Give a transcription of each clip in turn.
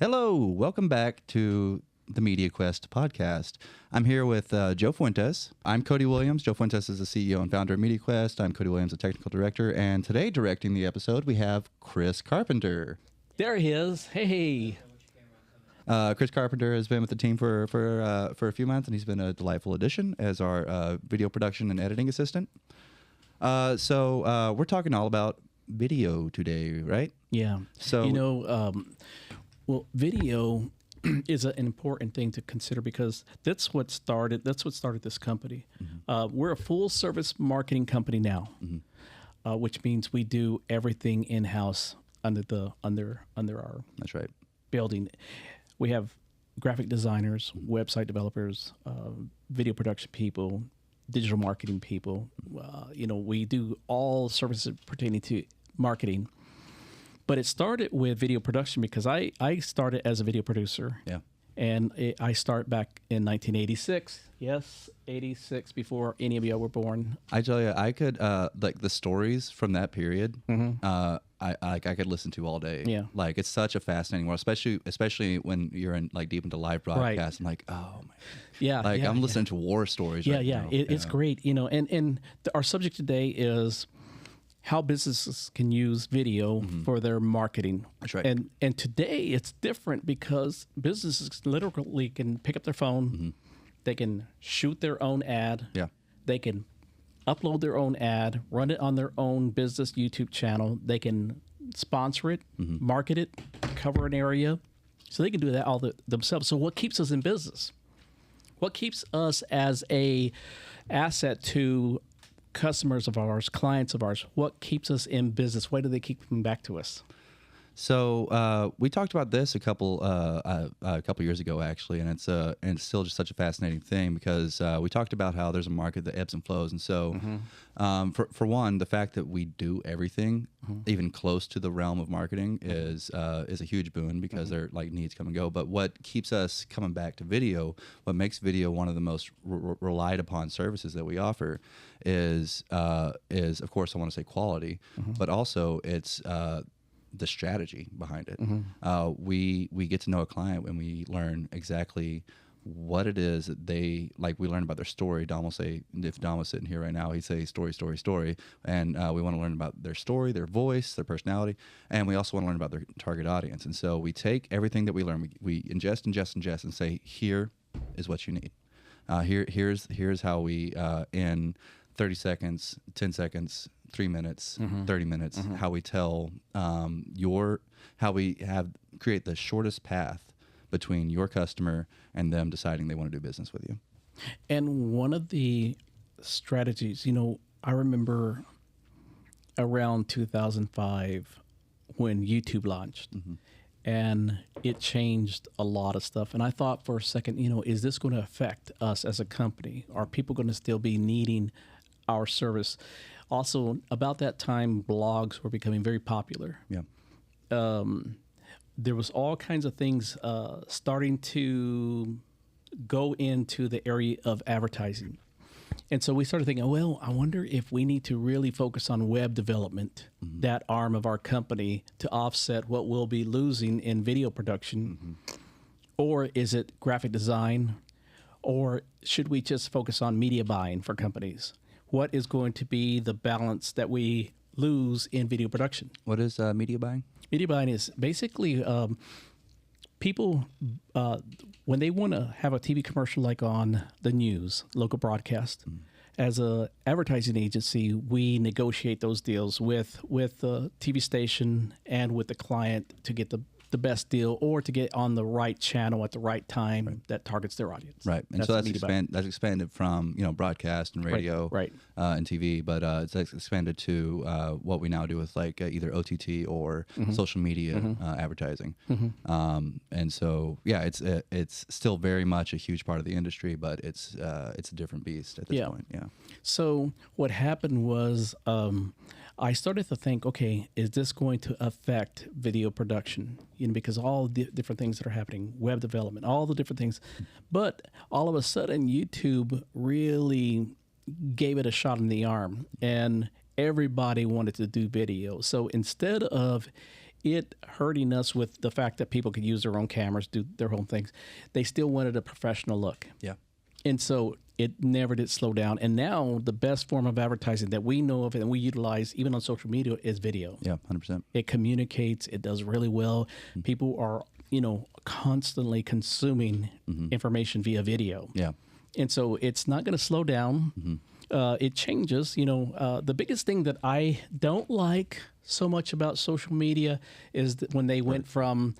Hello, welcome back to the Media Quest podcast. I'm here with Joe Fuentes. I'm Cody Williams. Joe Fuentes is the CEO and founder of Media Quest. I'm Cody Williams, the technical director. And today, directing the episode, we have Chris Carpenter. There he is. Hey. Chris Carpenter has been with the team for a few months, and he's been a delightful addition as our video production and editing assistant. So we're talking all about video today, right? Yeah. So well, video is an important thing to consider because that's what started this company. Mm-hmm. We're a full service marketing company now, which means we do everything in house under our That's right. building. We have graphic designers, website developers, video production people, digital marketing people. We do all services pertaining to marketing. But it started with video production because I started as a video producer. Yeah. And I start back in 1986. Yes, 86, before any of you were born. I tell you, I could like the stories from that period. I could listen to all day. Yeah. Like it's such a fascinating world, especially when you're in like deep into live broadcast. I'm like, oh my. Yeah. Like I'm listening to war stories. Yeah, right yeah. now, It's great. And our subject today is how businesses can use video for their marketing. That's right. And today it's different because businesses literally can pick up their phone, they can shoot their own ad, Yeah. they can upload their own ad, run it on their own business YouTube channel, they can sponsor it, market it, cover an area. So they can do that all themselves. So what keeps us in business? What keeps us as a asset to customers of ours, clients of ours? What keeps us in business? Why do they keep coming back to us? So we talked about this a couple years ago, actually, and it's still just such a fascinating thing because we talked about how there's a market that ebbs and flows, and so for one, the fact that we do everything, even close to the realm of marketing, is a huge boon because their like needs come and go. But what keeps us coming back to video, what makes video one of the most relied upon services that we offer, is of course I want to say quality, but also it's the strategy behind it. We get to know a client when we learn exactly what it is that they like. We learn about their story. Dom will say, if Dom was sitting here right now, he'd say story, and we want to learn about their story, their voice, their personality, and we also want to learn about their target audience. And so we take everything that we learn, we ingest, and say, here is what you need. Here's how we in 30 seconds, 10 seconds, 3 minutes, 30 minutes, how we tell create the shortest path between your customer and them deciding they want to do business with you. And one of the strategies, I remember around 2005 when YouTube launched, and it changed a lot of stuff. And I thought for a second, is this going to affect us as a company? Are people going to still be needing our service? Also, about that time, blogs were becoming very popular. Yeah. There was all kinds of things starting to go into the area of advertising. And so we started thinking, well, I wonder if we need to really focus on web development, that arm of our company, to offset what we'll be losing in video production. Or is it graphic design? Or should we just focus on media buying for companies? What is going to be the balance that we lose in video production? What is media buying? Media buying is basically people, when they want to have a TV commercial like on the news, local broadcast, as a advertising agency, we negotiate those deals with the TV station and with the client to get the best deal or to get on the right channel at the right time that targets their audience. Right. And so that's expanded from, broadcast and radio and TV, but it's expanded to what we now do with like either OTT or social media advertising. And so, yeah, it's still very much a huge part of the industry, but it's a different beast at this point. Yeah. So what happened was I started to think, okay, is this going to affect video production? Because all the different things that are happening, web development, all the different things. But all of a sudden, YouTube really gave it a shot in the arm, and everybody wanted to do video. So instead of it hurting us with the fact that people could use their own cameras, do their own things. They still wanted a professional look. Yeah. And so it never did slow down. And now the best form of advertising that we know of and we utilize even on social media is video. Yeah, 100%. It communicates. It does really well. People are, constantly consuming information via video. Yeah. And so it's not going to slow down. It changes. The biggest thing that I don't like so much about social media is that when they went from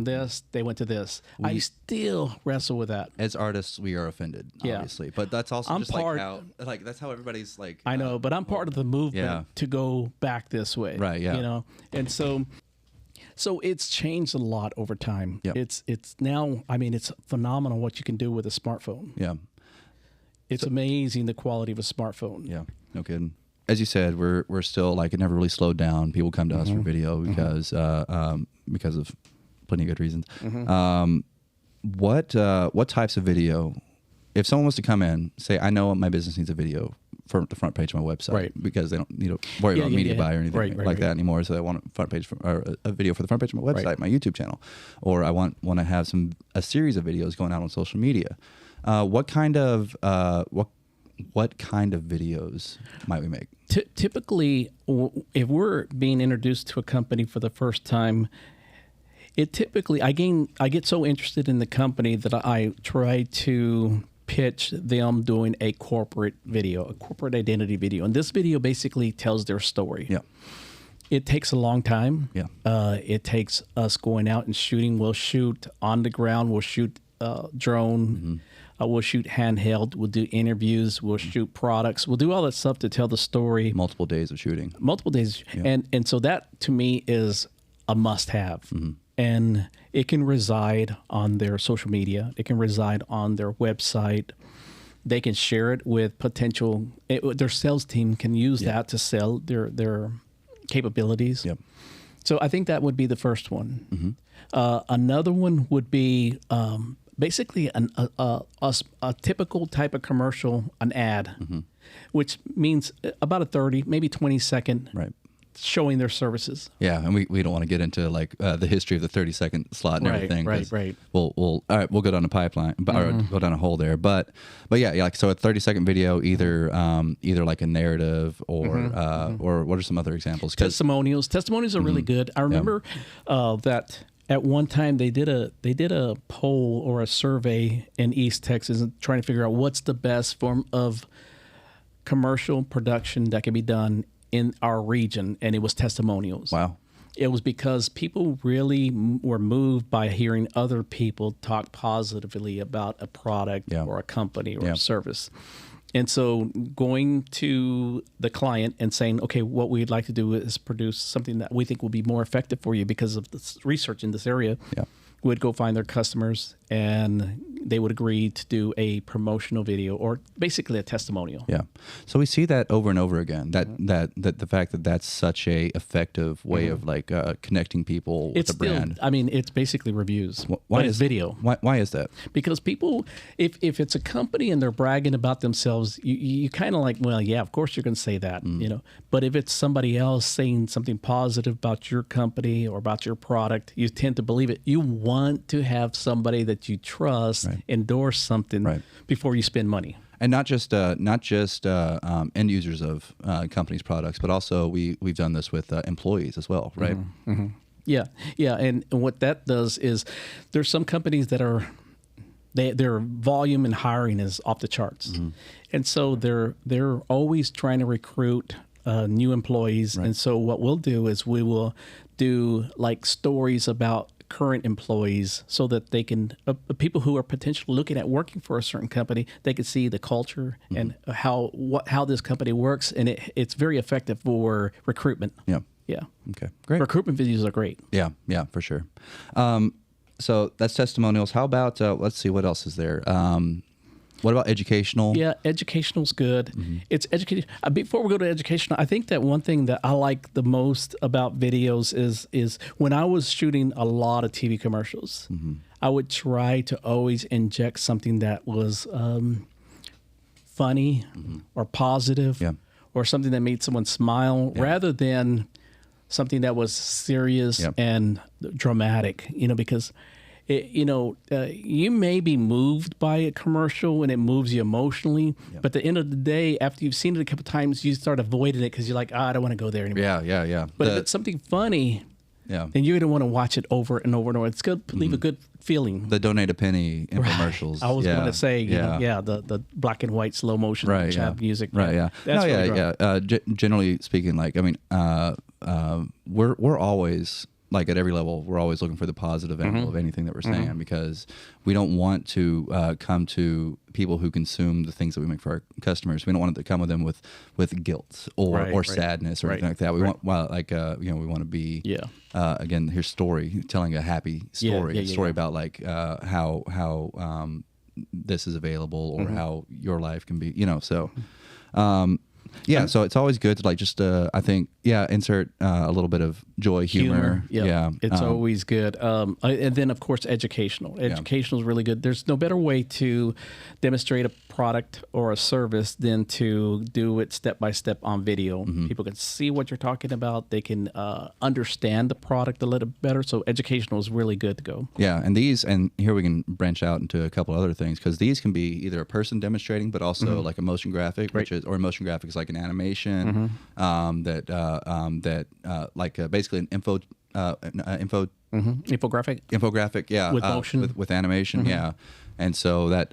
this, they went to this. I still wrestle with that. As artists, we are offended, obviously, but that's also I'm just part- that's how everybody's like. I know, but I'm part of the movement Yeah. to go back this way. Right, yeah. And so it's changed a lot over time. Yep. It's now, it's phenomenal what you can do with a smartphone. Yeah. It's amazing the quality of a smartphone. Yeah. No kidding. As you said, we're still like it never really slowed down. People come to us for video because of plenty of good reasons. What types of video? If someone was to come in, say, I know my business needs a video for the front page of my website, Right. because they don't need to worry about media buy or anything Right. that anymore. So they want a front page or a video for the front page of my website, my YouTube channel, or I want to have a series of videos going out on social media. What kind of videos might we make? Typically, if we're being introduced to a company for the first time, I get so interested in the company that I try to pitch them doing a corporate video, a corporate identity video. And this video basically tells their story. Yeah. It takes a long time. Yeah. It takes us going out and shooting. We'll shoot on the ground. We'll shoot drone. We'll shoot handheld. We'll do interviews. We'll shoot products. We'll do all that stuff to tell the story. Multiple days of shooting. Multiple days. Yeah. And so that to me is a must-have. And it can reside on their social media. It can reside on their website. They can share it with their sales team can use that to sell their capabilities. Yep. So I think that would be the first one. Another one would be basically a typical type of commercial, an ad, which means about a 30, maybe 20-second Right. showing their services. Yeah, and we don't want to get into like the history of the 30-second slot and everything. Right. We'll all right. We'll go down a pipeline, or go down a hole there. But yeah, like so a 30-second video, either like a narrative or what are some other examples? Testimonials are really good. I remember that at one time they did a poll or a survey in East Texas trying to figure out what's the best form of commercial production that can be done in our region, and it was testimonials. Wow. It was because people really were moved by hearing other people talk positively about a product or a company or a service. And so going to the client and saying, okay, what we'd like to do is produce something that we think will be more effective for you because of this research in this area. Yeah. Would go find their customers and they would agree to do a promotional video or basically a testimonial. Yeah. So we see that over and over again, that the fact that that's such a effective way of like connecting people with the brand. It's basically reviews. Why is video? Why is that? Because people, if it's a company and they're bragging about themselves, you kind of like, well, yeah, of course you're going to say that, But if it's somebody else saying something positive about your company or about your product, you tend to believe it. You want to have somebody that you trust endorse something before you spend money. And not just end users of companies' products, but also we've done this with employees as well, right? Yeah. And what that does is there's some companies that are their volume in hiring is off the charts, and so they're always trying to recruit new employees. And so what we'll do is we will do like stories about current employees so that they can people who are potentially looking at working for a certain company, they can see the culture and how this company works, and it's very effective for recruitment. Yeah Okay, great. Recruitment videos are great. Yeah, for sure. So that's testimonials. How about let's see, what else is there? What about educational? Yeah, educational's good. It's education. Before we go to educational, I think that one thing that I like the most about videos is when I was shooting a lot of TV commercials, I would try to always inject something that was funny or positive or something that made someone smile rather than something that was serious Yep. and dramatic, because you may be moved by a commercial and it moves you emotionally, but at the end of the day, after you've seen it a couple times, you start avoiding it because you're like, I don't want to go there anymore. Yeah. But if it's something funny, Yeah. then you're going to want to watch it over and over and over. It's going to leave a good feeling. The donate a penny infomercials. I was going to say, yeah. the black and white slow motion chat music. Right. Yeah. That's really yeah. Generally speaking, like, I mean, we're always, like, at every level, we're always looking for the positive angle of anything that we're saying, because we don't want to come to people who consume the things that we make for our customers. We don't want it to come with them with guilt or sadness or anything like that. We want, we want to be, again, here's story, telling a happy story, a story about, like, how this is available, or how your life can be, so. Yeah, so it's always good to, like, just I think insert a little bit of joy, humor. Yeah, it's always good. And then, of course, educational. Educational is really good. There's no better way to demonstrate a product or a service than to do it step by step on video. People can see what you're talking about. They can understand the product a little better. So educational is really good to go. Yeah, and here we can branch out into a couple other things, because these can be either a person demonstrating, but also like a motion graphic, or motion graphic is like an animation basically an infographic, with motion, with animation, and so that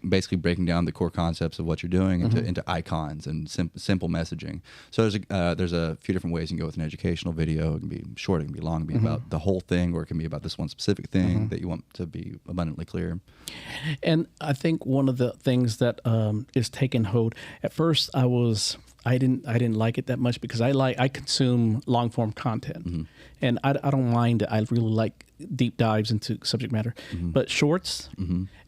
basically breaking down the core concepts of what you're doing into icons and simple messaging. So there's a few different ways you can go with an educational video. It can be short, it can be long, it can be about the whole thing, or it can be about this one specific thing that you want to be abundantly clear. And I think one of the things that is taking hold, at first I didn't like it that much, because I consume long form content, and I don't mind it. I really like deep dives into subject matter, but shorts.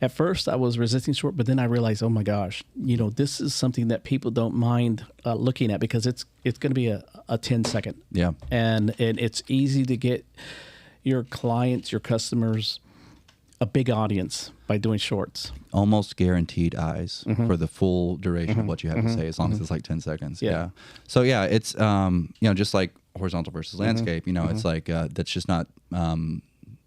At first I was resisting short, but then I realized, oh my gosh, this is something that people don't mind looking at, because it's going to be a 10-second. Yeah, and it's easy to get your clients, your customers, a big audience by doing shorts. Almost guaranteed eyes for the full duration of what you have to say, as long as it's like 10 seconds. Yeah. So it's just like horizontal versus landscape. It's like that's just not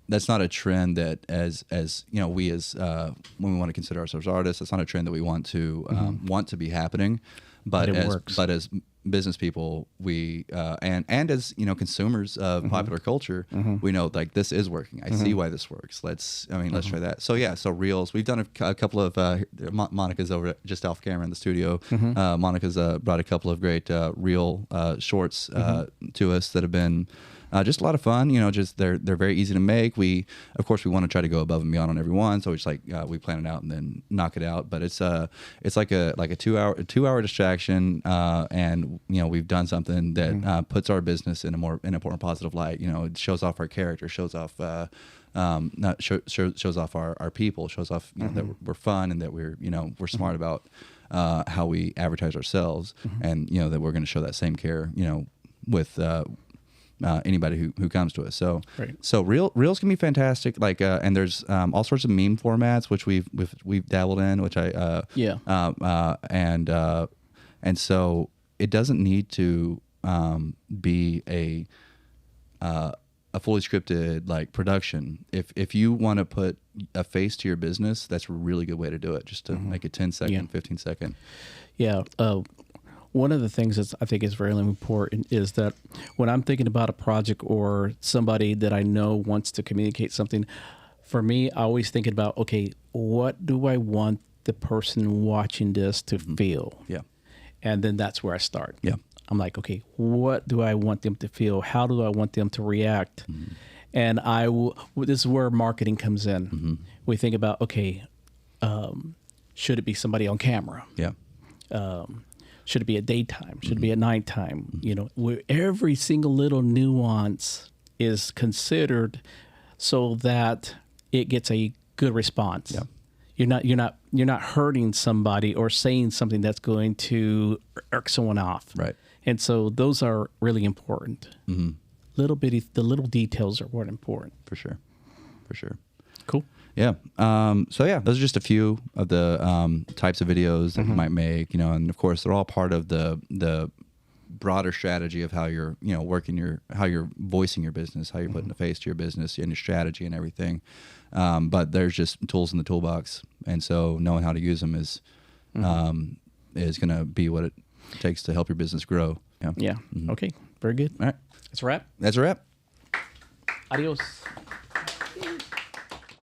that's not a trend that as we as when we want to consider ourselves artists, it's not a trend that we want to be happening. But as business people, we and as consumers of popular culture, we know, like, this is working. I see why this works. Let's try that. So Reels. We've done a couple of Monica's over just off camera in the studio. Monica's brought a couple of great reel shorts to us that have been just a lot of fun. Just they're very easy to make. We want to try to go above and beyond on every one, so it's like we plan it out and then knock it out. But it's like a 2 hour distraction, and we've done something that puts our business in a more positive light. It shows off our character, shows off shows off our people, shows off that we're fun, and that we're smart about how we advertise ourselves, and that we're going to show that same care with anybody who comes to us. So reels can be fantastic. Like and there's all sorts of meme formats which we've dabbled in, which and so it doesn't need to be a fully scripted like production. If you want to put a face to your business, that's a really good way to do it. Just to make it 10-second, 15-second. Yeah. One of the things that I think is very important is that when I'm thinking about a project or somebody that I know wants to communicate something, for me, I always think about, okay, what do I want the person watching this to feel? Yeah. And then that's where I start. Yeah. I'm like, okay, what do I want them to feel? How do I want them to react? And this is where marketing comes in. We think about, okay, should it be somebody on camera? Yeah. Should it be at daytime? Should it be at nighttime? Where every single little nuance is considered so that it gets a good response. Yeah. You're not hurting somebody or saying something that's going to irk someone off. Right. And so those are really important. The little details are what important. For sure. Cool. Yeah. Those are just a few of the types of videos that you might make, and of course they're all part of the broader strategy of how you're, how you're voicing your business, how you're putting a face to your business and your strategy and everything. But there's just tools in the toolbox, and so knowing how to use them is going to be what it takes to help your business grow. Yeah. Okay. Very good. All right. That's a wrap. That's a wrap. Adios.